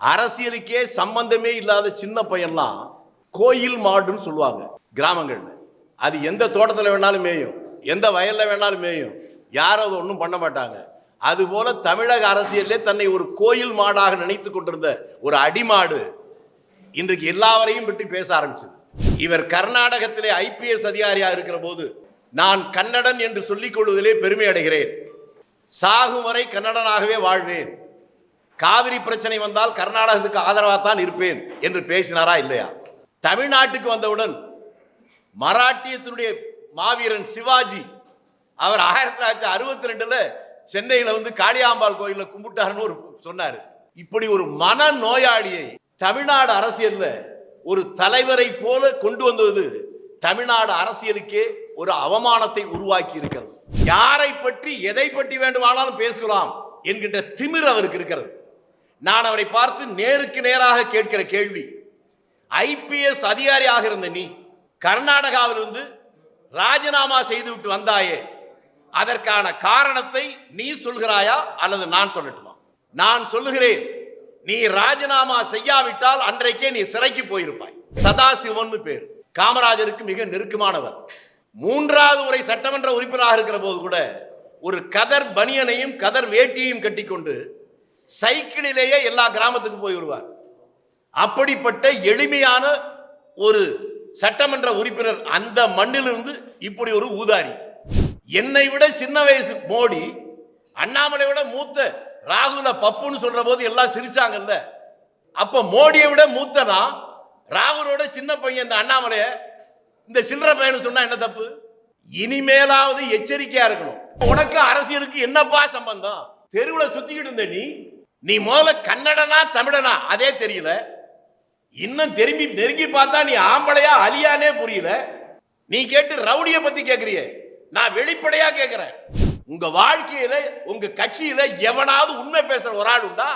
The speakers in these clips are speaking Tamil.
அரசியலுக்கே சம்பந்தமே இல்லாத சின்ன பையன்லாம் கோயில் மாடுன்னு சொல்லுவாங்க கிராமங்கள்ல. அது எந்த தோட்டத்தில் வேணாலும் மேயும், எந்த வயல்ல வேணாலும் மேயும், யாரும் அதை ஒன்றும் பண்ண மாட்டாங்க. அதுபோல தமிழக அரசியலே தன்னை ஒரு கோயில் மாடாக நினைத்து கொண்டிருந்த ஒரு அடிமாடு இன்றைக்கு எல்லாவரையும் பற்றி பேச ஆரம்பிச்சது. இவர் கர்நாடகத்திலே ஐபிஎஸ் அதிகாரியாக இருக்கிற போது, நான் கன்னடன் என்று சொல்லிக் கொள்வதிலே பெருமை அடைகிறேன், சாகும் வரை கன்னடனாகவே வாழ்வேன், காவிரி பிரச்சனை வந்தால் கர்நாடகத்துக்கு ஆதரவாகத்தான் இருப்பேன் என்று பேசினாரா இல்லையா? தமிழ்நாட்டுக்கு வந்தவுடன் மராட்டியத்தினுடைய மாவீரன் சிவாஜி அவர் 1962 சென்னையில காளியாம்பாள் கோயில கும்பிட்டாருன்னு ஒரு சொன்னாரு. இப்படி ஒரு மன நோயாளியை தமிழ்நாடு அரசியல்ல ஒரு தலைவரை போல கொண்டு வந்தது தமிழ்நாடு அரசியலுக்கே ஒரு அவமானத்தை உருவாக்கி இருக்கிறது. யாரை பற்றி எதை பற்றி வேண்டுமானாலும் பேசலாம் என்கின்ற திமிர் அவருக்கு இருக்கிறது. நான் அவரை பார்த்து நேருக்கு நேராக கேட்கிற கேள்வி, ஐபிஎஸ் அதிகாரியாக இருந்த நீ கர்நாடகாவிலிருந்து ராஜினாமா செய்துவிட்டு வந்தாயே, அதற்கான காரணத்தை நீ சொல்கிறாயா அல்லது நான் சொல்லட்டுமா? நான் சொல்லுகிறேன், நீ ராஜினாமா செய்யாவிட்டால் அன்றைக்கே நீ சிறைக்கு போயிருப்பாய். சதாசிவன் பேர், காமராஜருக்கு மிக நெருக்கமானவர். 3வது முறை சட்டமன்ற உறுப்பினராக இருக்கிற போது கூட ஒரு கதர் பனியனையும் கதர் வேட்டியையும் கட்டிக்கொண்டு சைக்கிளிலேயே எல்லா கிராமத்துக்கும் போய் வருவார். அப்படிப்பட்ட எளிமையான ஒரு சட்டமன்ற உறுப்பினர் அந்த மண்ணிலிருந்து இப்படி ஒரு ஊதாரி. என்னை விட சின்ன வயசு மோடி, அண்ணாமலை விட மூத்த ராகுல பப்புன்னு சொல்ற போது எல்லாம் சிரிச்சாங்கல்ல. அப்ப மோடியை விட மூத்தனா ராகுலோட சின்ன பையன் இந்த அண்ணாமலைய இந்த சில்லற பையன் சொன்னா என்ன தப்பு? இனிமேலாவது எச்சரிக்கையா இருக்கணும். உனக்கு அரசியலுக்கு என்னப்பா சம்பந்தம்? தெருவில் சுத்திக்கிட்டு இருந்த நீ முதல்ல கன்னடனா தமிழனா அதே தெரியல. இன்னும் திரும்பி நெருங்கி பார்த்தா நீ ஆம்பளையா அலியானே புரியல. நீ கேட்டு ரவுடியை பத்தி கேட்கிறிய, நான் வெளிப்படையா கேட்கிறேன். உங்க வாழ்க்கையில உங்க கட்சியில எவனாவது உண்மை பேசுற ஒரு ஆள் உண்டா?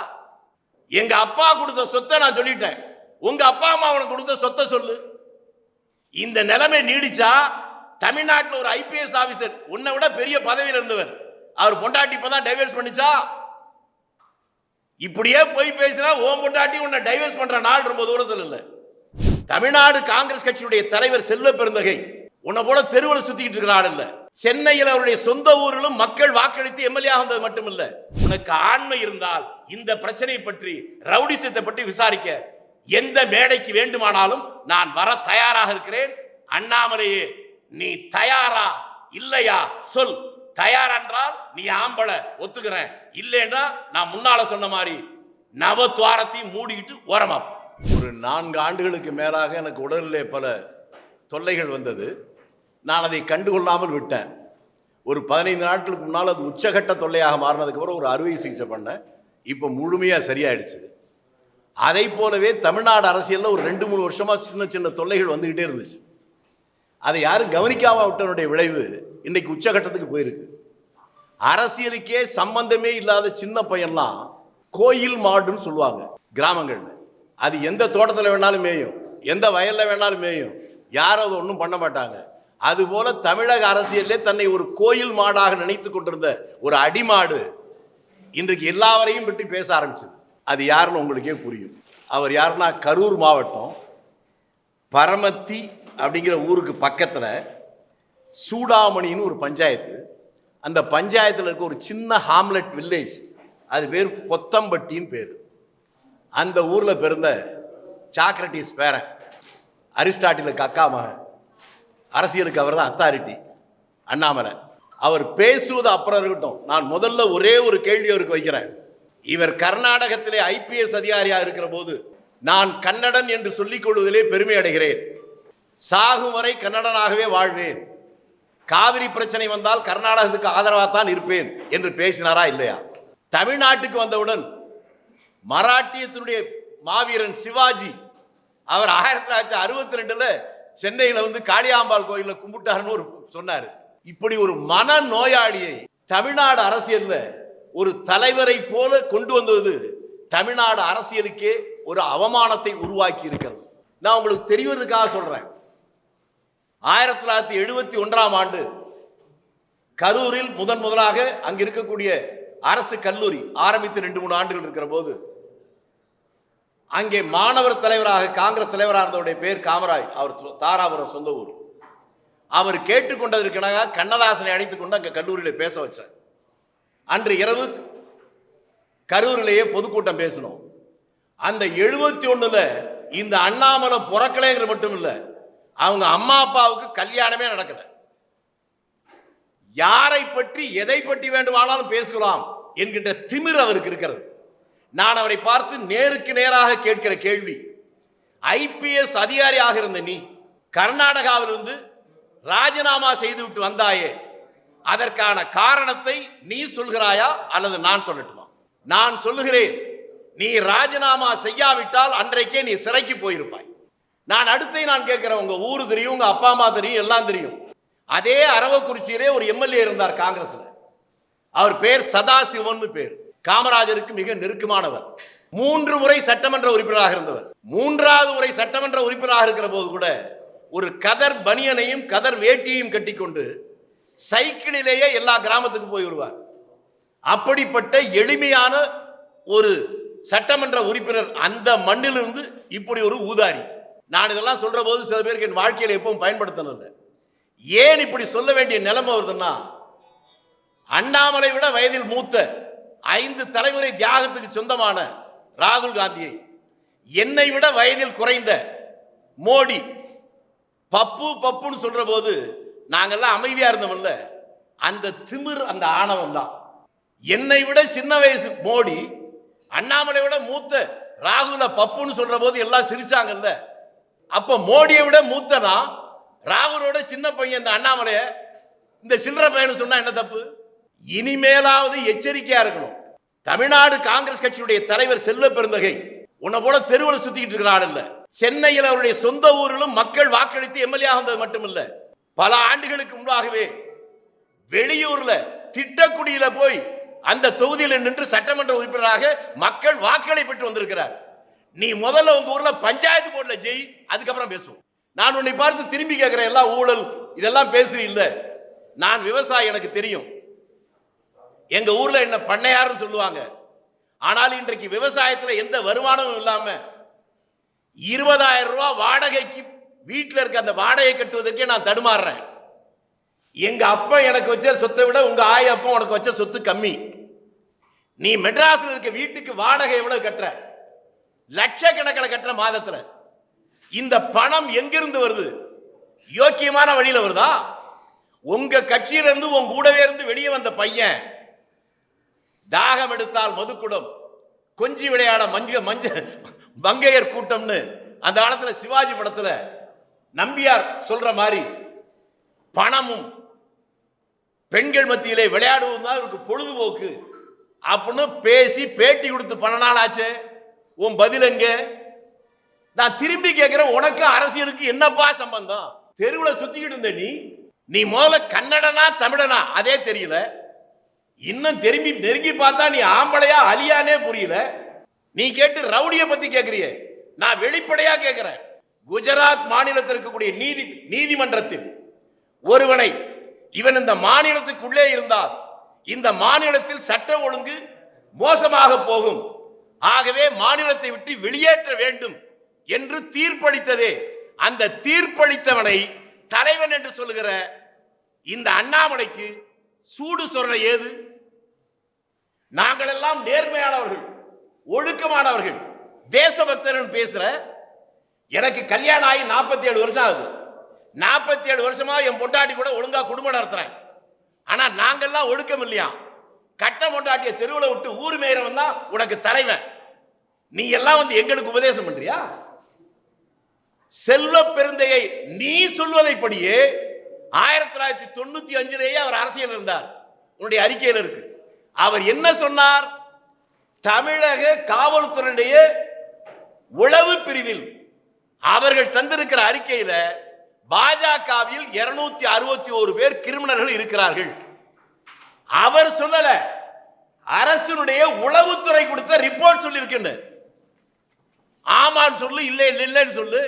எங்க அப்பா கொடுத்த சொத்தை நான் சொல்லிட்டேன், உங்க அப்பா அம்மா அவனுக்கு கொடுத்த சொத்தை சொல்லு. இந்த நிலைமை நீடிச்சா தமிழ்நாட்டில் ஒரு ஐபிஎஸ் ஆபீசர் உன்னை விட பெரிய பதவியில் இருந்தவர், அவர் பொண்டாட்டி இப்பதான் டைவர்ஸ் பண்ணிச்சா? இப்படியே போய் பேசினா ஓம் பொண்டாட்டி உன்னை டைவர்ஸ் பண்ற நாள் ரொம்ப தூரத்தில் இல்லை. தமிழ்நாடு காங்கிரஸ் கட்சியுடைய தலைவர் செல்வ பெருந்தகை உன்னை போல தெருவில் சுத்திக்கிட்டு இருக்கிற ஆள் இல்ல. சென்னையில் அவருடைய சொந்த ஊரிலும் மக்கள் வாக்களித்து எம்எல்ஏ ஆனது மட்டுமில்ல. உனக்கு ஆண்மை இருந்தால் இந்த பிரச்சனையை பற்றி, ரவுடிசத்தை பற்றி விசாரிக்க எந்த மேடைக்கு வேண்டுமானாலும் நான் வர தயாராக இருக்கிறேன். அண்ணாமலையே, நீ தயாரா இல்லையா சொல். தயார் என்றால் நீ ஆம்பளை ஒத்துக்கிறேன், இல்லைன்னா நான் முன்னால சொன்ன மாதிரி நவத்வாரத்தையும் மூடிக்கிட்டு ஓரமா. ஒரு 4 ஆண்டுகளுக்கு மேலாக எனக்கு உடலிலே பல தொல்லைகள் வந்தது. நான் அதை கண்டுகொள்ளாமல் விட்டேன். ஒரு 15 நாட்களுக்கு முன்னால் அது உச்சகட்ட தொல்லையாக மாறினதுக்கு அப்புறம் ஒரு அறுவை சிகிச்சை பண்ணேன். இப்போ முழுமையாக சரியாயிடுச்சு. அதை போலவே தமிழ்நாடு அரசியலில் ஒரு 2-3 வருஷமா சின்ன சின்ன தொல்லைகள் வந்துகிட்டே இருந்துச்சு. அதை யாரும் கவனிக்காம விட்டனுடைய விளைவு இன்னைக்கு உச்சகட்டத்துக்கு போயிருக்கு. அரசியலுக்கே சம்பந்தமே இல்லாத சின்ன பையன்லாம் கோயில் மாடுன்னு சொல்லுவாங்க கிராமங்கள்ல. அது எந்த தோட்டத்தில் வேணாலும் மேயும், எந்த வயல்ல வேணாலும் மேயும், யாரும் அதை ஒன்றும் பண்ண மாட்டாங்க. அதுபோல தமிழக அரசியலே தன்னை ஒரு கோயில் மாடாக நினைத்து கொண்டிருந்த ஒரு அடிமாடு இன்றைக்கு எல்லாவரையும் பற்றி பேச ஆரம்பிச்சது. அது யாருன்னு உங்களுக்கே புரியும். அவர் யாருன்னா, கரூர் மாவட்டம் பரமத்தி அப்படிங்கிற ஊருக்கு பக்கத்தில் சூடாமணின்னு ஒரு பஞ்சாயத்து. அந்த பஞ்சாயத்தில் இருக்க ஒரு சின்ன ஹாம்லெட் வில்லேஜ், அது பேர் பொத்தம்பட்டின்னு பேர். அந்த ஊரில் பிறந்த சாக்ரட்டிஸ் பேரன், அரிஸ்டாட்டிலுக்கு அக்கா மகன், அரசியலுக்கு அவர் தான் அத்தாரிட்டி, அண்ணாமலை. அவர் பேசுவது அப்புறம் இருக்கட்டும், நான் முதல்ல ஒரே ஒரு கேள்வி அவருக்கு வைக்கிறேன். இவர் கர்நாடகத்திலே ஐபிஎஸ் அதிகாரியாக இருக்கிற போது, நான் கன்னடன் என்று சொல்லிக் கொள்வதிலே பெருமை அடைகிறேன், சாகும் வரை கன்னடனாகவே வாழ்வேன், காவிரி பிரச்சனை வந்தால் கர்நாடகத்துக்கு ஆதரவாகத்தான் இருப்பேன் என்று பேசினாரா இல்லையா? தமிழ்நாட்டுக்கு வந்தவுடன் மராட்டியத்தினுடைய மாவீரன் சிவாஜி அவர் 1962 சென்னையில் காளியாம்பாள் கோயில கும்பிட்டாருன்னு ஒரு சொன்னாரு. இப்படி ஒரு மன நோயாளியை தமிழ்நாடு அரசியல்ல ஒரு தலைவரை போல கொண்டு வந்தது தமிழ்நாடு அரசியலுக்கே ஒரு அவமானத்தை உருவாக்கி இருக்கிறது. நான் உங்களுக்கு தெரிவதற்காக சொல்றேன். 1971ஆம் ஆண்டு கரூரில் முதலாக அங்கு இருக்கக்கூடிய அரசு கல்லூரி ஆரம்பித்து 2-3 ஆண்டுகள் இருக்கிற போது அங்கே மாணவர் தலைவராக காங்கிரஸ் தலைவராக இருந்தவருடைய பேர் காமராஜ். அவர் தாராபுரம் சொந்த ஊர். அவர் கேட்டுக்கொண்டதற்காக கண்ணதாசனை அழைத்துக் கொண்டு அங்கே கல்லூரியில் பேச வச்சார். அன்று இரவு கரூரிலேயே பொதுக்கூட்டம் பேசணும். அந்த 71ல இந்த அண்ணாமலை புறக்கலைங்கிறது மட்டும் இல்லை, அவங்க அம்மா அப்பாவுக்கு கல்யாணமே நடக்கல. யாரை பற்றி எதை பற்றி வேண்டுமானாலும் பேசலாம் என்கின்ற திமிர் அவருக்கு இருக்கிறது. நான் அவரை பார்த்து நேருக்கு நேராக கேட்கிற கேள்வி, ஐபிஎஸ் அதிகாரியாக இருந்த நீ கர்நாடகாவிலிருந்து ராஜினாமா செய்துவிட்டு வந்தாயே, அதற்கான காரணத்தை நீ சொல்கிறாயா அல்லது நான் சொல்லட்டுமா? நான் சொல்லுகிறேன், நீ ராஜினாமா செய்யாவிட்டால் அன்றைக்கே நீ சிறைக்கு போயிருப்பாய். நான் கேட்கிறேன், உங்க ஊரு தெரியும், உங்க அப்பா அம்மா தெரியும், எல்லாம் தெரியும். அதே அரவக்குறிச்சியிலே ஒரு எம்எல்ஏ இருந்தார் காங்கிரஸ்ல. அவர் பேர் சதாசிவன் பேர். காமராஜருக்கு மிக நெருக்கமானவர். 3 முறை சட்டமன்ற உறுப்பினராக இருந்தவர். 3வது முறை சட்டமன்ற உறுப்பினராக இருக்கிற போது கூட ஒரு கதர் பனியனையும் கதர் வேட்டியையும் கட்டிக்கொண்டு சைக்கிளிலேயே எல்லா கிராமத்துக்கு போய் வருவார். அப்படிப்பட்ட எளிமையான ஒரு சட்டமன்ற உறுப்பினர் அந்த மண்ணிலிருந்து இப்படி ஒரு ஊதாரி. நான் இதெல்லாம் சொல்ற போது சில பேருக்கு என் வாழ்க்கையில் எப்பவும் பயன்படுத்தினது. ஏன் இப்படி சொல்ல வேண்டிய நிலைமை வருதுன்னா, அண்ணாமலை விட வயதில் மூத்த 5 தலைமுறை தியாகத்துக்கு சொந்தமான ராகுல் காந்தியை, என்னை விட வயதில் குறைந்த மோடி, பப்புன்னு சொல்ற போது நாங்கெல்லாம் அமைதியா இருந்தோம்ல, அந்த திமிர், அந்த ஆணவம் தான். என்னை விட சின்ன வயசு மோடி, அண்ணாமலை விட மூத்த ராகுல பப்புன்னு சொல்ற போது எல்லாம் சிரிச்சாங்கல்ல. அப்ப மோடியை விட மூத்தனா ராகுலோட சின்ன பையன் இந்த அண்ணாமலைய இந்த சில்லற பையன் சொன்னா என்ன தப்பு? இனிமேலாவது எச்சரிக்கையா இருக்கணும். தமிழ்நாடு காங்கிரஸ் கட்சியுடைய தலைவர் செல்வ பெருந்தகை உன்னை போல தெருவில் சுத்திக்கிட்டு இருக்கிறாள் இல்ல. சென்னையில் அவருடைய சொந்த ஊரிலும் மக்கள் வாக்களித்து எம்எல்ஏ ஆனது மட்டுமில்ல, பல ஆண்டுகளுக்கு முன்பாகவே வெளியூர்ல திட்டக்குடியில போய் அந்த தொகுதியில் நின்று சட்டமன்ற உறுப்பினராக மக்கள் வாக்களை பெற்று வந்திருக்கிறார். நீ முதல்ல உங்க ஊர்ல பஞ்சாயத்து போர்டுல ஜெய், அதுக்கப்புறம் பேசுவோம். நான் உன்னை பார்த்து திரும்பி கேட்கிறேன், எல்லாம் ஊழல் இதெல்லாம் பேசுறீ இல்ல. நான் விவசாயி, எனக்கு தெரியும். எங்க ஊர்ல என்ன பண்ணையாருன்னு சொல்லுவாங்க. ஆனால் இன்றைக்கு விவசாயத்தில் எந்த வருமானமும் இல்லாம 20,000 ரூபாய் வாடகைக்கு வீட்டில் இருக்க அந்த வாடகை கட்டுவதற்கே நான் தடுமாறுறேன். எங்க அப்பா எனக்கு வச்ச சொத்தை விட உங்க ஆய அப்பா உனக்கு வச்ச சொத்து கம்மி. நீ மெட்ராஸ்ல இருக்க வீட்டுக்கு வாடகை எவ்வளவு கட்டுற? லட்சக்கணக்கில் கட்டுற மாதத்துல. இந்த பணம் எங்கிருந்து வருது? யோக்கியமான வழியில வருதா? உங்க கட்சியிலிருந்து உங்க கூடவே இருந்து வெளியே வந்த பையன், தாகம் எடுத்தால் மதுக்குடம், கொஞ்சி விளையாட மங்கையர் கூட்டம்னு அந்த காலத்துல சிவாஜி படத்துல நம்பியார் சொல்ற மாதிரி, பணமும் பெண்கள் மத்தியிலே விளையாடுவது தான் இவருக்கு பொழுதுபோக்கு அப்படின்னு பேசி பேட்டி கொடுத்து பல நாள் ஆச்சு. உன் பதில் எங்க? நான் திரும்பி கேட்கிறேன், உனக்கு அரசியலுக்கு என்னப்பா சம்பந்தம்? தெருவில் சுத்திக்கிட்டு இருந்த நீ முதல்ல கன்னடனா தமிழனா அதே தெரியல. இன்னும் திரும்பி நெருங்கி பார்த்தா நீ ஆம்பளையா அலியானே புரியல. நீ கேட்டு ரவுடியை பத்தி கேட்கிறிய. நான் வெளிப்படையா கேட்கிறேன், குஜராத் மாநிலத்தில் இருக்கக்கூடிய நீதிமன்றத்தில் ஒருவனை, இவன் இந்த மாநிலத்துக்குள்ளே இருந்தால் இந்த மாநிலத்தில் சட்ட ஒழுங்கு மோசமாக போகும், ஆகவே மாநிலத்தை விட்டு வெளியேற்ற வேண்டும் என்று தீர்ப்பளித்ததே, அந்த தீர்ப்பளித்தவனை தலைவன் என்று சொல்லுகிற இந்த அண்ணாமலைக்கு சூடு சொல்ற ஏது? நாங்கள் எல்லாம் நேர்மையானவர்கள், ஒழுக்கமானவர்கள், தேசபக்தர்கள் பேசுற. எனக்கு கல்யாணம் ஆகி 47 வருஷம் ஆகுது. 47 வருஷமா என் பொண்டாட்டி கூட ஒழுங்கா குடும்பம் நடத்துறேன். ஆனா நாங்கெல்லாம் ஒழுக்கம் இல்லையா? கட்ட பொண்டாட்டிய தெருவில் விட்டு ஊர் மேயறவன் தான் உனக்கு தலைவன். நீ எல்லாம் வந்து எங்களுக்கு உபதேசம் பண்றியா? செல்வ பெருந்தையை நீ சொல்வதைப்படியே 1995 அவர் அரசியல் இருந்தார். உன்னுடைய அறிக்கையில் இருக்கு. அவர் என்ன சொன்னார்? தமிழக காவல்துறையுடைய உளவு பிரிவில் அவர்கள் தந்திருக்கிற அறிக்கையில பாஜகவில் 261 பேர் கிரிமினல்கள் இருக்கிறார்கள். அவர் சொல்லல, அரசுடைய உளவுத்துறை கொடுத்த ரிப்போர்ட் சொல்லி இருக்கு. ஆமான்னு சொல்லு, இல்லை இல்லைன்னு சொல்லு.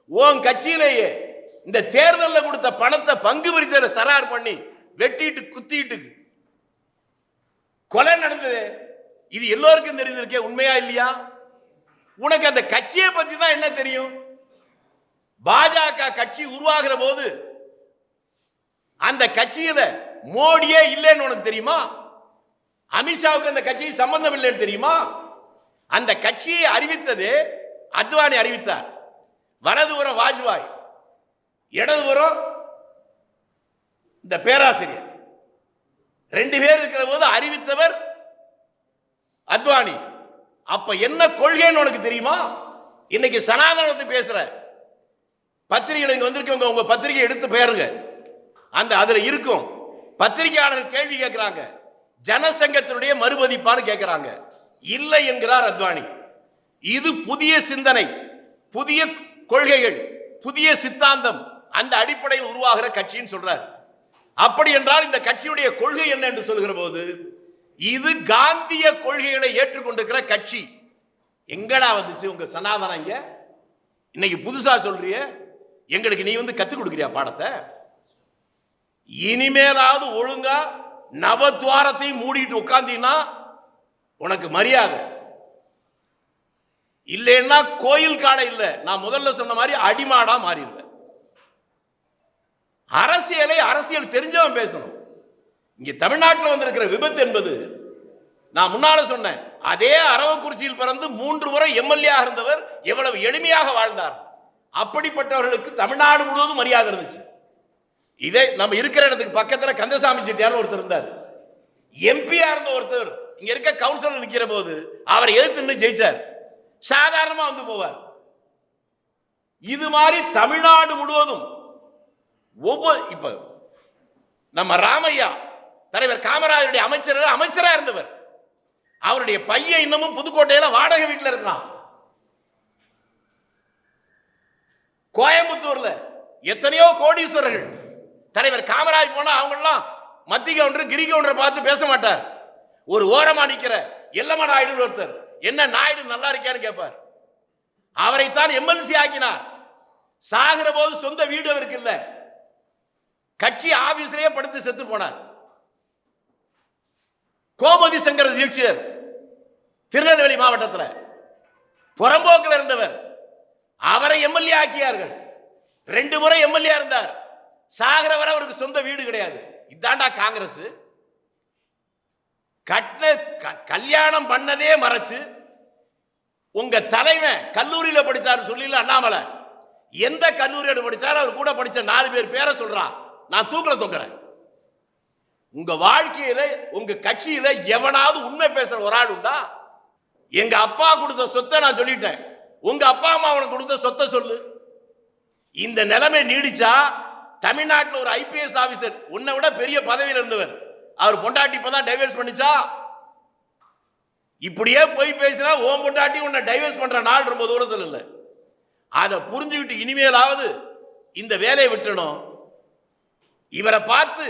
உன் கட்சியிலேயே இந்த தேர்தலில் கொடுத்த பணத்தை பங்கு பிரித்த சரார் பண்ணி வெட்டிட்டு குத்திட்டு கொலை நடந்தது. இது எல்லோருக்கும் தெரிஞ்சிருக்கே, உண்மையா இல்லையா? உனக்கு அந்த கட்சியை பத்தி தான் என்ன தெரியும்? பாஜக கட்சி உருவாகிற போது அந்த கட்சியில மோடியே இல்லைன்னு உனக்கு தெரியுமா? அமித்ஷாவுக்கு அந்த கட்சி சம்பந்தம் இல்லைன்னு தெரியுமா? அந்த கட்சியை அறிவித்தது அத்வானி அறிவித்தார். வலதுபுறம் வாஜ்பாய், இடதுபுறம் இந்த பேராசிரியர், 2 பேர் இருக்கிற போது அறிவித்தவர் அத்வானி. அப்ப என்ன கொள்கைன்னு உனக்கு தெரியுமா? இன்னைக்கு சனாதனத்தை பேசுற பத்திரிகைகள் இங்க வந்திருக்கவங்க, உங்க பத்திரிகை எடுத்து பேருங்க, அந்த அதுல இருக்கும். பத்திரிகையாளர்கள் கேள்வி கேட்கிறாங்க, ஜனசங்கத்தினுடைய மறுபதிப்பான்னு கேட்கிறாங்க. இல்லை என்கிறார் அத்வானி. இது புதிய சிந்தனை, புதிய கொள்கைகள், புதிய சித்தாந்தம், அந்த அடிப்படையில் உருவாகிற கட்சின்னு சொல்றார். அப்படி என்றால் இந்த கட்சியுடைய கொள்கை என்ன என்று சொல்கிற போது இது காந்திய கொள்கைகளை ஏற்றுக்கொண்டிருக்கிற கட்சி. எங்கடா வந்துச்சு உங்க சனாதனம்? இங்க இன்னைக்கு புதுசா சொல்றிய, எங்களுக்கு நீ வந்து கத்துக் கொடுக்கிறியா பாடத்தை? இனிமேலாவது ஒழுங்கா நவத்வாரத்தை மூடிட்டு உட்கார்ந்தீங்கன்னா உனக்கு மரியாதை இல்லைன்னா கோயில் காடை இல்லை, நான் முதல்ல சொன்ன மாதிரி அடிமாடா மாறிடுவேன். அரசியலை அரசியல் தெரிஞ்சவன் பேசணும். இங்க தமிழ்நாட்டில் வந்திருக்கிற விபத்து என்பது, நான் முன்னால சொன்னேன், அதே அரவக்குறிச்சியில் பிறந்து 3 முறை எம்எல்ஏ இருந்தவர் எவ்வளவு எளிமையாக வாழ்ந்தார். அப்படிப்பட்டவர்களுக்கு தமிழ்நாடு முழுவதும் மரியாதை இருந்துச்சு. இதே நம்ம இருக்கிற இடத்துக்கு பக்கத்தில் கந்தசாமி செட்டியார் ஒருத்தர் இருந்தார், எம்பியா இருந்த ஒருத்தர். இங்க இருக்க கவுன்சிலர் நிக்கிற போது அவரை எதிர்த்து ஜெயிச்சார். சாதாரணமா வந்து போவார். இது மாதிரி தமிழ்நாடு முழுவதும் ஒவ்வொரு, இப்ப நம்ம ராமையா தலைவர் காமராஜருடைய அமைச்சரா இருந்தவர், அவருடைய பையன் இன்னமும் புதுக்கோட்டையில வாடகை வீட்டில் இருக்கிறான். கோயம்புத்தூர்ல எத்தனையோ கோடீஸ்வரர்கள், தலைவர் காமராஜ் போனா அவங்க எல்லாம் மத்திய கவுண்டர் கிரி கவுண்டரை பார்த்து பேச மாட்டார். ஒரு ஓரமா நிக்கிற எல்லம்மா நாயுடு ஒருத்தர், என்ன நாயுடு நல்லா இருக்கான்னு கேட்பார். அவரைத்தான் எம்எல்சி ஆக்கினார். சாகிற போது சொந்த வீடு அவருக்கு இல்ல, கட்சி ஆபீஸ்லயே படுத்து செத்து போனார். கோமதி சங்கர தீட்சிதர் திருநெல்வேலி மாவட்டத்தில் புறம்போக்கில் இருந்தவர், அவரை எம்எல்ஏ ஆக்கியார்கள். 2 முறை எம்எல்ஏ இருந்தார். சாகிற வரை அவருக்கு சொந்த வீடு கிடையாது. இதாண்டா காங்கிரஸ். கல்யாணம் பண்ணதே மறைச்சு, உங்க தலைவன் கல்லூரியில படிச்சாரு சொல்லல அண்ணாமலை, எந்த கல்லூரியோட படிச்சாரு அவர் கூட படிச்ச 4 பேர் பேரை சொல்றான், நான் தூக்கல தொங்குறேன். உங்க வாழ்க்கையில உங்க கட்சியில எவனாவது உண்மை பேசுற ஒரு ஆள் உண்டா? எங்க அப்பா கொடுத்த சொத்தை நான் சொல்லிட்டேன், உங்க அப்பா அம்மா அவனுக்கு கொடுத்த சொத்தை சொல்லு. இந்த நிலைமை நீடிச்சா தமிழ்நாட்டில் ஒரு ஐபிஎஸ் ஆபீசர், உன்னை விட பெரிய பதவியில் இருந்தவர், அவர் பொண்டாட்டி இப்பதான் டைவர்ஸ் பண்ணிச்சா, இப்படியே போய் பேசினா ஓம் பொண்டாட்டி உன்னை டைவர்ஸ் பண்ற நாள் ரொம்ப தூரத்தில் இல்லை. அதை புரிஞ்சுக்கிட்டு இனிமேலாவது இந்த வேலையை விட்டணும். இவரை பார்த்து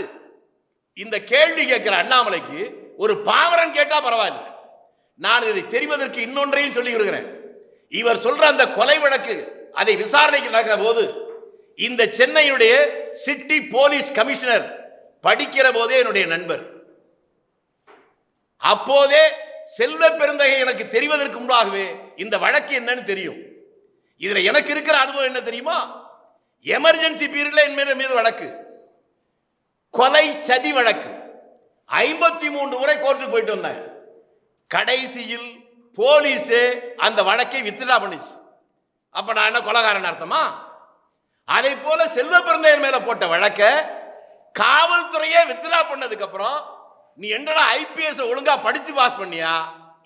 இந்த கேள்வி கேட்கிற அண்ணாமலைக்கு ஒரு பாமரன் கேட்டா பரவாயில்லை. நான் இதை தெரிவதற்கு இன்னொன்றையும் சொல்லி விடுகிறேன். இவர் சொல்ற அந்த கொலை வழக்கு அதை விசாரணைக்கு நடக்கிற போது இந்த சென்னையுடைய சிட்டி போலீஸ் கமிஷனர் படிக்கிற போதே என்னுடைய நண்பர். அப்போதே செல்வ பெருந்தகை எனக்கு தெரிவதற்கு முன்பாகவே இந்த வழக்கு என்னன்னு தெரியும். இதுல எனக்கு இருக்கிற அனுபவம் என்ன தெரியுமா? எமர்ஜென்சி பீரியட்ல என் மீது வழக்கு, கொலை சதி வழக்கு 53 முறை கோர்ட்டுக்கு போயிட்டு வந்தேன். கடைசியில் போலீஸே அந்த வழக்கை வித்ட்ரா பண்ணிச்சு. அப்ப நான் என்ன கொலைகாரன் அர்த்தமா? அதை போல செல்வ பெருந்தையர் மேல போட்ட வழக்க காவல்துறையே வித்ட்ரா பண்ணதுக்கு அப்புறம் நீ என்னடா ஐபிஎஸ் ஒழுங்கா படிச்சு பாஸ் பண்ணியா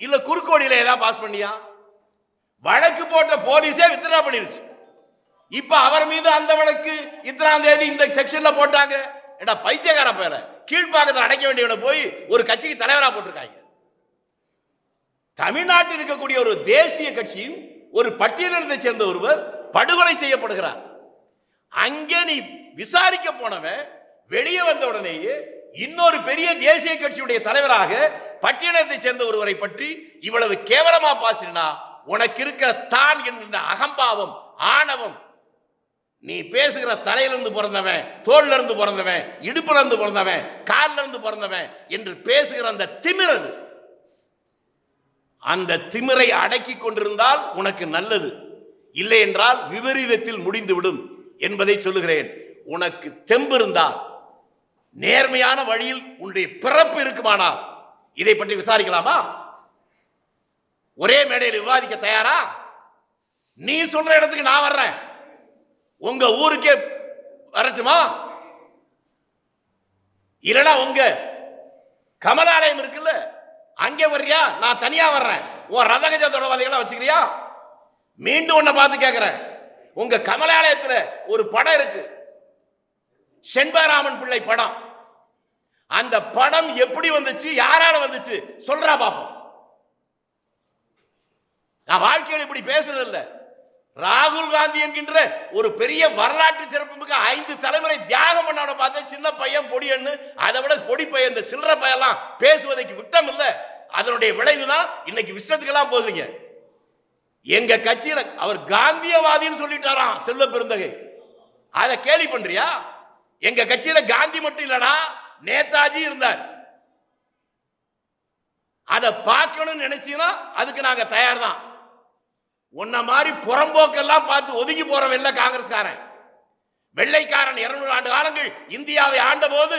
இல்ல குறுக்கோடியில ஏதாவது பாஸ் பண்ணியா? வழக்கு போட்ட போலீஸே வித்ட்ரா பண்ணிருச்சு. இப்ப அவர் மீது அந்த வழக்கு இத்தனாம் தேதி இந்த செக்ஷன்ல போட்டாங்க. ஏடா பைத்தியக்கார பேர, கீழ்ப்பாக்கத்தில் அடைக்க வேண்டியவனை போய் ஒரு கட்சிக்கு தலைவரா போட்டிருக்காங்க. தமிழ்நாட்டில் இருக்கக்கூடிய ஒரு தேசிய கட்சியின் ஒரு பட்டியலினத்தை சேர்ந்த ஒருவர் படுகொலை செய்யப்படுகிறார். அங்கே நீ விசாரிக்க போனவன் வெளியே வந்த உடனேயே இன்னொரு பெரிய தேசிய கட்சியுடைய தலைவராக பட்டியலினத்தை சேர்ந்த ஒருவரை பற்றி இவ்வளவு கேவலமா பாசினா உனக்கு இருக்கிற தான் என்கின்ற அகம்பாவம், ஆணவம், நீ பேசுகிற தலையிலிருந்து பிறந்தவன், தோல்ல இருந்து பிறந்தவன், இடுப்புல இருந்து பிறந்தவன், காலில் இருந்து பிறந்தவன் என்று பேசுகிற அந்த திமிரது அந்த திமிரை அடக்கி கொண்டிருந்தால் உனக்கு நல்லது, இல்லை என்றால் விபரீதத்தில் முடிந்துவிடும் என்பதை சொல்லுகிறேன். உனக்கு தெம்பு இருந்தால், நேர்மையான வழியில் உன்னுடைய பிறப்பு இருக்குமானால் இதை பற்றி விசாரிக்கலாமா? ஒரே மேடையில் விவாதிக்க தயாரா? நீ சொல்ற இடத்துக்கு நான் வர்றேன், உங்க ஊருக்கே வரட்டுமா? இல்லனா உங்க கமலாலயம் இருக்குல்ல, அங்கே வர்றியா? நான் தனியா வர்றேன். உன் ரதகஜ தொடர்பாதைகளை வச்சுக்கிறியா? மீண்டும் உன்னை பார்த்து கேட்கிறேன், உங்க கமலாலயத்துல ஒரு படம் இருக்கு, செண்பகராமன் பிள்ளை படம். அந்த படம் எப்படி வந்துச்சு, யாரால வந்துச்சு சொல்றா பாப்போம். நான் வாழ்க்கையில் இப்படி பேசுறது இல்ல. ராகுல் காந்தி என்கின்ற ஒரு பெரிய வரலாற்று சிறப்புமிக்க 5 தலைமுறை தியாகம் பண்ணவனை பார்த்து சின்ன பையன் பொடியன்னு, அதை விட பொடி பையன் இந்த சில்லற பையெல்லாம் பேசுவதற்கு விட்டம் இல்ல. அதனுடைய விளைவுதான் இன்னைக்கு விஷயத்துக்கெல்லாம் போதுங்க. எங்க கட்சியில அவர் காந்தியவாதின்னு சொல்லிட்டாராம் செல்வ பெருந்தகை. அதை கேலி பண்றியா? எங்க கட்சியில காந்தி மட்டும் இல்லடா, நேதாஜி இருந்தார். அதை பார்க்கணும்னு நினைச்சீங்கன்னா அதுக்கு நாங்க தயார் தான். உன்ன மாதிரி புறம்போக்கெல்லாம் பார்த்து ஒதுங்கி போற வெள்ள காங்கிரஸ்காரன், வெள்ளைக்காரன் 200 ஆண்டு காலங்கள் இந்தியாவை ஆண்ட போது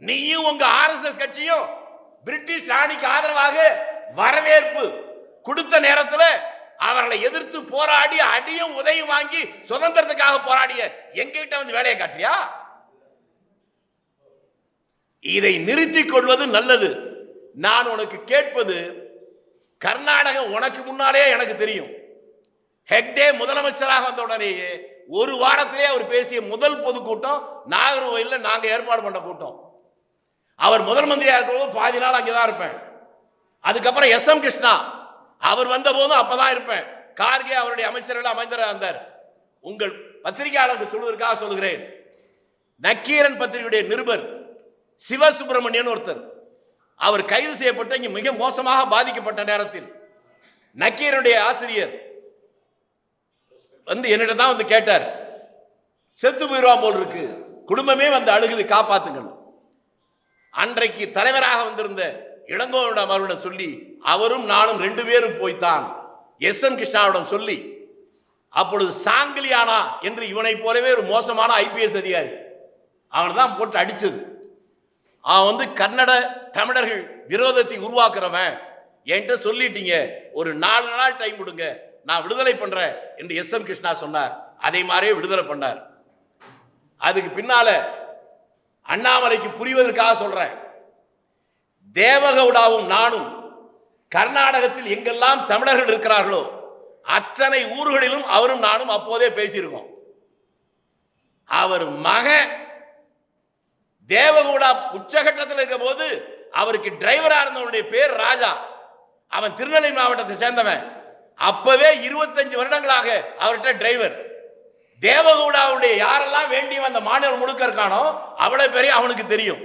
நீயும் உங்க RSS கட்சியும் பிரிட்டிஷ் ராணிக்கு ஆதரவாக வரவேற்பு கொடுத்த நேரத்தில் அவர்களை எதிர்த்து போராடி அடியும் உதவியும் வாங்கி சுதந்திரத்துக்காக போராடிய எங்கிட்ட வந்து வேலையை காட்டியா? இதை நிறுத்திக் கொள்வது நல்லது. நான் உனக்கு கேட்பது, கர்நாடகம் உனக்கு முன்னாலே எனக்கு தெரியும். ஹெக்டே முதலமைச்சராக வந்த உடனேயே ஒரு வாரத்திலே அவர் பேசிய முதல் பொதுக்கூட்டம் நாகர்கோயிலில் நாங்க ஏற்பாடு பண்ண கூட்டம். அவர் முதல் மந்திரியா இருக்கிறபோது பாதி நாள் அங்கேதான் இருப்பேன். அதுக்கப்புறம் SM கிருஷ்ணா அவர் வந்த போதும் அப்பதான் இருப்பேன். கார்கே அவருடைய அமைச்சர்கள் அமைச்சராக இருந்தார். உங்கள் பத்திரிகையாளருக்கு சொல்வதற்காக சொல்லுகிறேன், நக்கீரன் பத்திரிகையுடைய நிருபர் சிவசுப்பிரமணியன் ஒருத்தர், அவர் கைது செய்யப்பட்ட இங்க மிக மோசமாக பாதிக்கப்பட்ட நேரத்தில் நக்கீரனுடைய ஆசிரியர் வந்து என்னிட்ட தான் வந்து கேட்டார், செத்து போயிடுவான் போல் இருக்கு, குடும்பமே வந்து அழுகுது, காப்பாத்துங்க. அன்றைக்கு தலைவராக வந்திருந்த இளங்கோவிடம் அவரிடம் சொல்லி, அவரும் நானும் 2 பேரும் போய்த்தான் SM கிருஷ்ணாவிடம் சொல்லி, அப்பொழுது சாங்கிலியானா என்று இவனை போலவே ஒரு மோசமான IPS அதிகாரி, அவன் தான் போட்டு அடிச்சது. அவன் வந்து கன்னட தமிழர்கள் விரோதத்தை உருவாக்குறவன், என்கிட்ட சொல்லிட்டீங்க, ஒரு 4 நாள் டைம் கொடுங்க, நான் விடுதலை பண்றேன் என்று SM கிருஷ்ணா சொன்னார். அதை மாதிரியே விடுதலை பண்ணார். அதுக்கு பின்னால அண்ணாமலைக்கு புரிவதற்காக சொல்றேன், தேவகவுடாவும் நானும் கர்நாடகத்தில் எங்கெல்லாம் தமிழர்கள் இருக்கிறார்களோ அத்தனை ஊர்களிலும் அவரும் நானும் அப்போதே பேசியிருக்கோம். அவர் மகன் தேவகவுடா உச்சகட்டத்தில் இருக்கிற போது அவருக்கு டிரைவரா இருந்தவனுடைய பேர் ராஜா, அவன் திருநெல்வேலி மாவட்டத்தை சேர்ந்தவன். அப்பவே 25 வருடங்களாக அவர்கிட்ட டிரைவர். தேவகவுடாவுடைய யாரெல்லாம் வேண்டிய அந்த மாநிலம் முழுக்க இருக்கானோ அவ்வளவு பெரிய அவனுக்கு தெரியும்.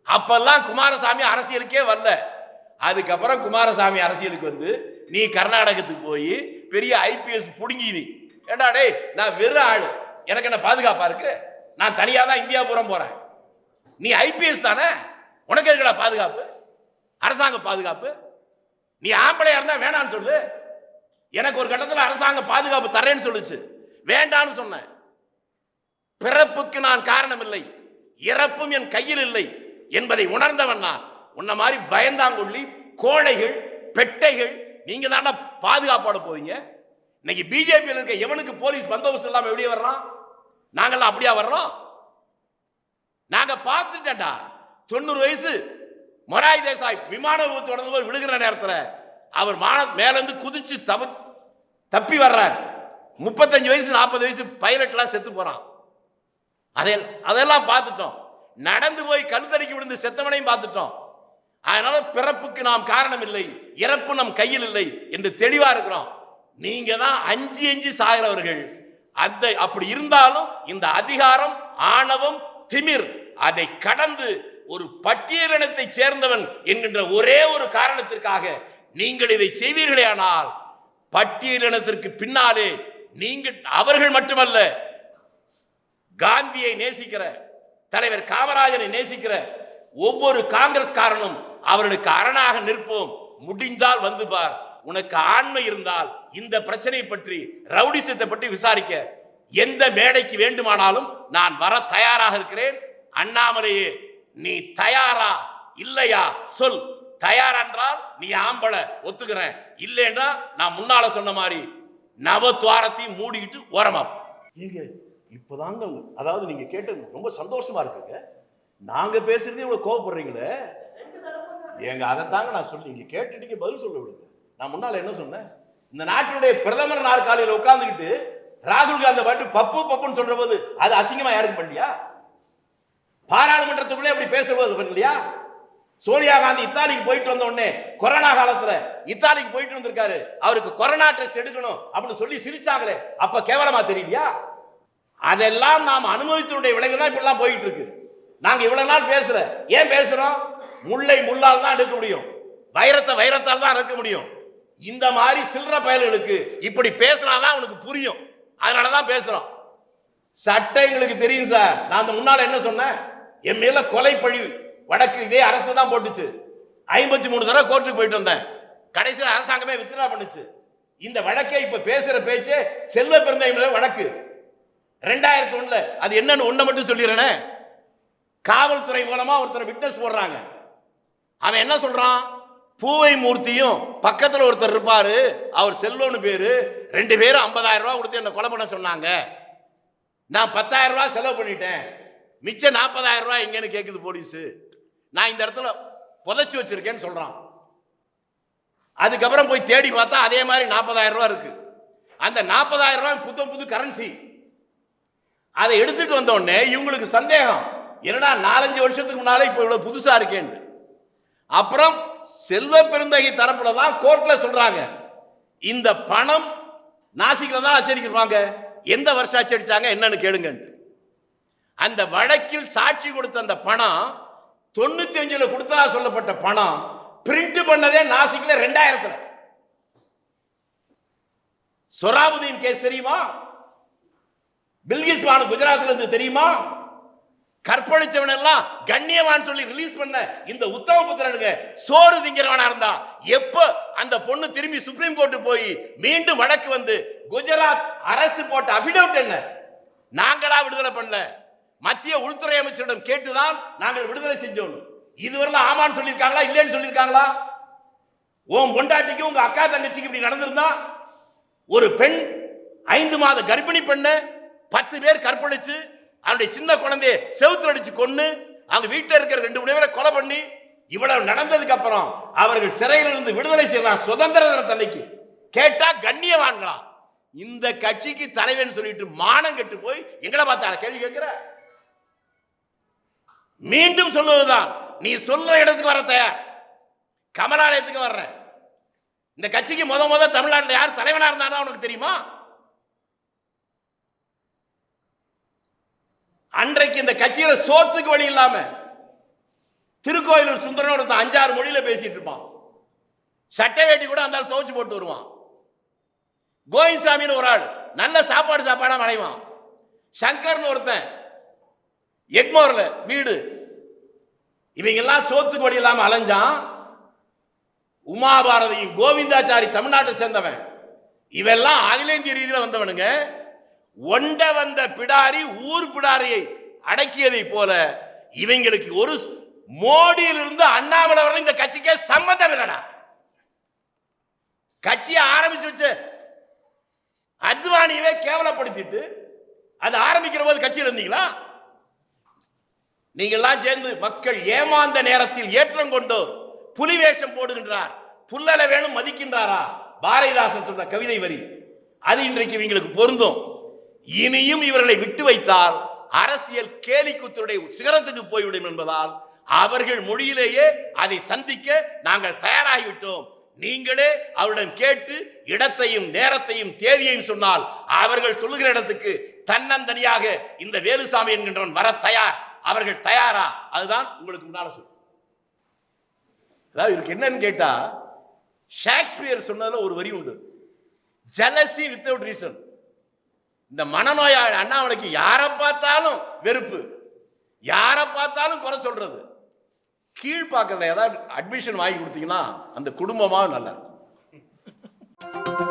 அப்பெல்லாம் குமாரசாமி அரசியலுக்கே வரல. அதுக்கப்புறம் குமாரசாமி அரசியலுக்கு வந்து நீ கர்நாடகத்துக்கு போய் பெரிய IPS புடுங்கி, நீ ஏண்டா டேய், நான் வெறும் ஆளு, எனக்கு என்ன பாதுகாப்பா இருக்கு, நான் தனியா தான் இந்தியா புறம் போறேன், நீ IPS தானே, உனக்கு எதுக்குடா பாதுகாப்பு, அரசாங்க பாதுகாப்பு, நீ ஆம்பளையா இருந்தா வேணான்னு சொல்லு. எனக்கு ஒரு கட்டத்தில் அரசாங்க பாதுகாப்பு தரேன்னு சொல்லுச்சு, வேண்டான்னு சொன்னேன். பிறப்புக்கு நான் காரணம் இல்லை, இறப்பும் என் கையில் இல்லை என்பதை உணர்ந்தவன் நான். உன்ன மாதிரி பயந்தாங்கொள்ளி கோழைகள் பெட்டைகள் நீங்க தானே பாதுகாப்போட போவீங்க. இன்னைக்கு பிஜேபியில் இருக்க எவனுக்கு போலீஸ் பந்தோபஸ்து இல்லாம வெளியே வர்றான்? நாங்கெல்லாம் அப்படியா வர்றோம்? நாங்க பார்த்துட்டா 90 வயசு மொராய் தேசாய் விமான விபத்து தொடர்ந்து விழுகிற நேரத்தில் அவர் மேலிருந்து குதிச்சு தப்பி வர்றார். 35 வயசு 40 வயசு பைலட் எல்லாம் செத்து போறான். அதெல்லாம் பார்த்துட்டோம். நடந்து போய் கழுத்தடிக்கு விழுந்து செத்தவனையும் பார்த்துட்டோம். அதனால பிறப்புக்கு நாம் காரணம் இல்லை, இறப்பு நம் கையில் இல்லை என்று தெளிவா இருக்கிறோம். நீங்க தான் அஞ்சு சாகிறவர்கள். அப்படி இருந்தாலும் இந்த அதிகாரம், ஆணவம், திமிர் அதை கடந்து ஒரு பட்டியலினத்தை சேர்ந்தவன் என்கின்ற ஒரே ஒரு காரணத்திற்காக நீங்கள் இதை செய்வீர்களே, ஆனால் பட்டியலினத்திற்கு பின்னாலே நீங்கள் அவர்கள் மட்டுமல்ல, காந்தியை நேசிக்கிற தலைவர் காமராஜரை நேசிக்கிற ஒவ்வொரு காங்கிரஸ்காரனும் அவர்களுக்கு அரணாக நிற்போம். முடிந்தால் வந்து பார். உனக்கு ஆண்மை இருந்தால் இந்த பிரச்சனை பற்றி, ரவுடிசத்தை பற்றி விசாரிக்க எந்த மேடைக்கு வேண்டுமானாலும் நான் வர தயாராக இருக்கிறேன். அண்ணாமலையே, நீ தயாரா இல்லையா சொல். தயார் என்றால் நீ ஆம்பளை, ஒத்துக்கிறேன். இல்லைன்னா நான் முன்னால சொன்ன மாதிரி நவத்வாரத்தையும் மூடிக்கிட்டு ஓரமா. நீங்க இப்பதாங்க, அதாவது நீங்க கேட்டது ரொம்ப சந்தோஷமா இருக்குங்க. நாங்க பேசுறதே இவ்வளவு கோவப்படுறீங்களே ஏங்க, அதைத்தாங்க நான் சொல்லி நீங்க கேட்டுட்டீங்க, பதில் சொல்ல விடுங்க. நான் முன்னால என்ன சொன்னேன்? இந்த நாட்டுடைய பிரதமர் நாற்காலியில் உட்கார்ந்துக்கிட்டு ராகுல் காந்தி பாட்டு பப்பு பப்புன்னு சொல்ற போது அது அசிங்கமா யாருக்கு பண்ணியா? பாராளுமன்றத்துக்குள்ளே அப்படி பேசுறது இல்லையா? சோனியா காந்தி இத்தாலிக்கு போயிட்டு வந்த உடனே கொரோனா காலத்துல இத்தாலிக்கு போயிட்டு வந்திருக்காரு, அவருக்கு கொரோனா டெஸ்ட் எடுக்கணும் அப்படின்னு சொல்லி சிரிச்சாங்களே, அப்ப கேவலமா தெரியலையா? அதெல்லாம் நாம் அனுபவித்தனுடைய விளைவு தான் இப்படிலாம் போயிட்டு இருக்கு. நாங்க இவ்வளவு நாள் பேசுற, ஏன் பேசுறோம்? முல்லை முள்ளால் தான் எடுக்க முடியும், வைரத்தை வைரத்தால் தான் எடுக்க முடியும். இந்த மாதிரி சில்லற பயல்களுக்கு இப்படி பேசினாதான் அவனுக்கு புரியும். அதனாலதான் பேசுறோம். சட்டம் எங்களுக்கு தெரியும் சார். நான் அந்த முன்னால என்ன சொன்னேன்? என் மேல கொலை பழி வழக்கு இதே அரசு தான் போட்டுச்சு. 53 தடவை கோர்ட்டுக்கு போயிட்டு வந்தேன். கடைசியில் அரசாங்கமே வித்ட்ரா பண்ணுச்சு. இந்த வழக்கே இப்ப பேசுற பேச்சு செல்வ பெருந்தகை வழக்கு 2001. அது என்னன்னு ஒண்ணு மட்டும் சொல்லிடுறேனே. காவல்துறை மூலமா ஒருத்தர் விட்னஸ் போடுறாங்க. அவன் என்ன சொல்றான்? பூவை மூர்த்தியும் பக்கத்துல ஒருத்தர் இருப்பாரு, அவர் செல்வம்னு பேரு, 2 பேரும் 50,000 ரூபாய் கொடுத்து என்ன கொலை பண்ண சொன்னாங்க. நான் 10,000 ரூபாய் செலவு பண்ணிட்டேன், மிச்சம் 40,000 ரூபாய் எங்கன்னு கேக்குது போலீஸ். நான் இந்த இடத்துல புதைச்சு வச்சிருக்கேன்னு சொல்றான். அதுக்கப்புறம் போய் தேடி பார்த்தா அதே மாதிரி 40,000 ரூபாய் இருக்கு. அந்த 40,000 ரூபாய் புது கரன்சி. அதை எடுத்துட்டு வந்த உடனே இவங்களுக்கு சந்தேகம், என்னடா 4-5 வருஷத்துக்கு முன்னால இப்ப இவ்வளவு புதுசா இருக்கேன். அப்புறம் செல்வ பெருந்தகை தரப்புல தான் கோர்ட்ல சொல்றாங்க, இந்த பணம் நாசிக்ல தான் அச்சடிக்கிறாங்க, எந்த வருஷம் அச்சடிச்சாங்க என்னன்னு கேளுங்க. அந்த வழக்கில் சாட்சி கொடுத்த அந்த பணம் 95ல கொடுத்ததா சொல்லப்பட்ட பணம் பிரிண்ட் பண்ணதே நாசிக்ல 2000. சொராபுதீன் கேஸ் தெரியுமா? பில்கிஸ் பானு குஜராத்ல இருந்து தெரியுமா? கற்பழிச்சவன் எல்லாம் கண்ணியவான் சொல்லி ரிலீஸ் பண்ண இந்த உத்தம புத்திரனுங்க சோறு திங்கிறவனா இருந்தா எப்ப அந்த பொண்ணு திரும்பி சுப்ரீம் கோர்ட்டு போய் மீண்டும் வழக்கு வந்து குஜராத் அரசு போட்ட அபிடவிட் என்ன? நாங்களா விடுதலை பண்ணல, மத்திய உள்துறை அமைச்சரிடம் கேட்டுதான் நாங்கள் விடுதலை செஞ்சோம். இதுவரை ஆமான்னு சொல்லியிருக்காங்களா இல்லைன்னு சொல்லியிருக்காங்களா? உன் பொண்டாட்டிக்கு உங்க அக்கா தங்கச்சிக்கு இப்படி நடந்திருந்தா, ஒரு பெண் 5 மாத கர்ப்பிணி பெண்ண 10 பேர் கற்பழிச்சு அவனுடைய சின்ன குழந்தைய செவுத்துல அடிச்சு கொன்னு அவங்க வீட்டில் இருக்கிற 2-3 பேரை கொலை பண்ணி இவ்வளவு நடந்ததுக்கு அப்புறம் அவர்கள் சிறையில் இருந்து விடுதலை செய்யலாம் சுதந்திர தினத்தன்னைக்கு கேட்டா கண்ணியவான்களாம். இந்த கட்சிக்கு தலைவன் சொல்லிட்டு மானம் கெட்டு போய் எங்களை பார்த்தால கேள்வி கேட்கிற? மீண்டும் சொல்லுவதுதான், நீ சொல்ற இடத்துக்கு வர தயார், கமலாலயத்துக்கு வர்ற. இந்த கட்சிக்கு முத தமிழ்நாட்டில் யார் தலைவனா இருந்தானா உனக்கு தெரியுமா? அன்றைக்கு இந்த கட்சியில சோத்துக்கு வழி இல்லாம திருக்கோயிலூர் சுந்தரனோட 5-6 மொழியில பேசிட்டு இருப்பான். சட்டை வேட்டி கூட அந்த துவச்சு போட்டு வருவான். கோவிந்தசாமின்னு ஒரு ஆள் நல்ல சாப்பாடா அடைவான். சங்கர்னு ஒருத்தன் எக்மோர்ல வீடு. இவங்க எல்லாம் சோத்துக்கு வழி இல்லாம அலைஞ்சான். உமாபாரதியும் கோவிந்தாச்சாரி தமிழ்நாட்டை சேர்ந்தவன். இவெல்லாம் அகில இந்திய ரீதியில் வந்தவனுங்க. ஒண்ட வந்த பிடாரி ஊர் பிடாரியை அடக்கியதை போல இவங்களுக்கு ஒரு மோடியிலிருந்து அண்ணாமலை வரை இந்த கட்சிக்கே சம்பந்தம் இல்லடா. கட்சியை ஆரம்பிச்சு வச்ச அத்வானியவே கேவலப்படுத்திட்டு அது ஆரம்பிக்கிற போது கட்சியில் இருந்தீங்களா? நீங்கள்லாம் சேர்ந்து மக்கள் ஏமாந்த நேரத்தில் ஏற்றம் கொண்டு புலி வேஷம் போடுகின்றார், புல்லல வேணும் மதிக்கின்றாரா? பாரதிதாசன் சொன்ன கவிதை வரி அது இன்றைக்கு இவங்களுக்கு பொருந்தும். இனியும் இவர்களை விட்டு வைத்தால் அரசியல் கேலிக்கூத்துடைய சிகரத்துக்கு போய்விடும் என்பதால் அவர்கள் மொழியிலேயே அதை சந்திக்க நாங்கள் தயாராகிவிட்டோம். நீங்களே அவரிடம் கேட்டு இடத்தையும் நேரத்தையும் தேதியையும் சொன்னால் அவர்கள் சொல்லுகிற இடத்துக்கு தன்னந்தனியாக இந்த வேலுசாமி என்கின்றவன் வர தயார். அவர்கள் தயாரா? அதுதான் உங்களுக்கு முன்னால சொல்லு. அதாவது இவருக்கு என்னன்னு கேட்டா, ஷேக்ஸ்பியர் சொன்னதுல ஒரு வரி உண்டு, ஜெலசி வித்தவுட் ரீசன். இந்த மனநோயாளி அண்ணாமலைக்கு யாரை பார்த்தாலும் வெறுப்பு, யாரை பார்த்தாலும் குறை சொல்றது, கீழ்ப்பாக்கத்தில் ஏதாவது அட்மிஷன் வாங்கி கொடுத்தீங்கன்னா அந்த குடும்பமாக நல்லா இருக்கும்.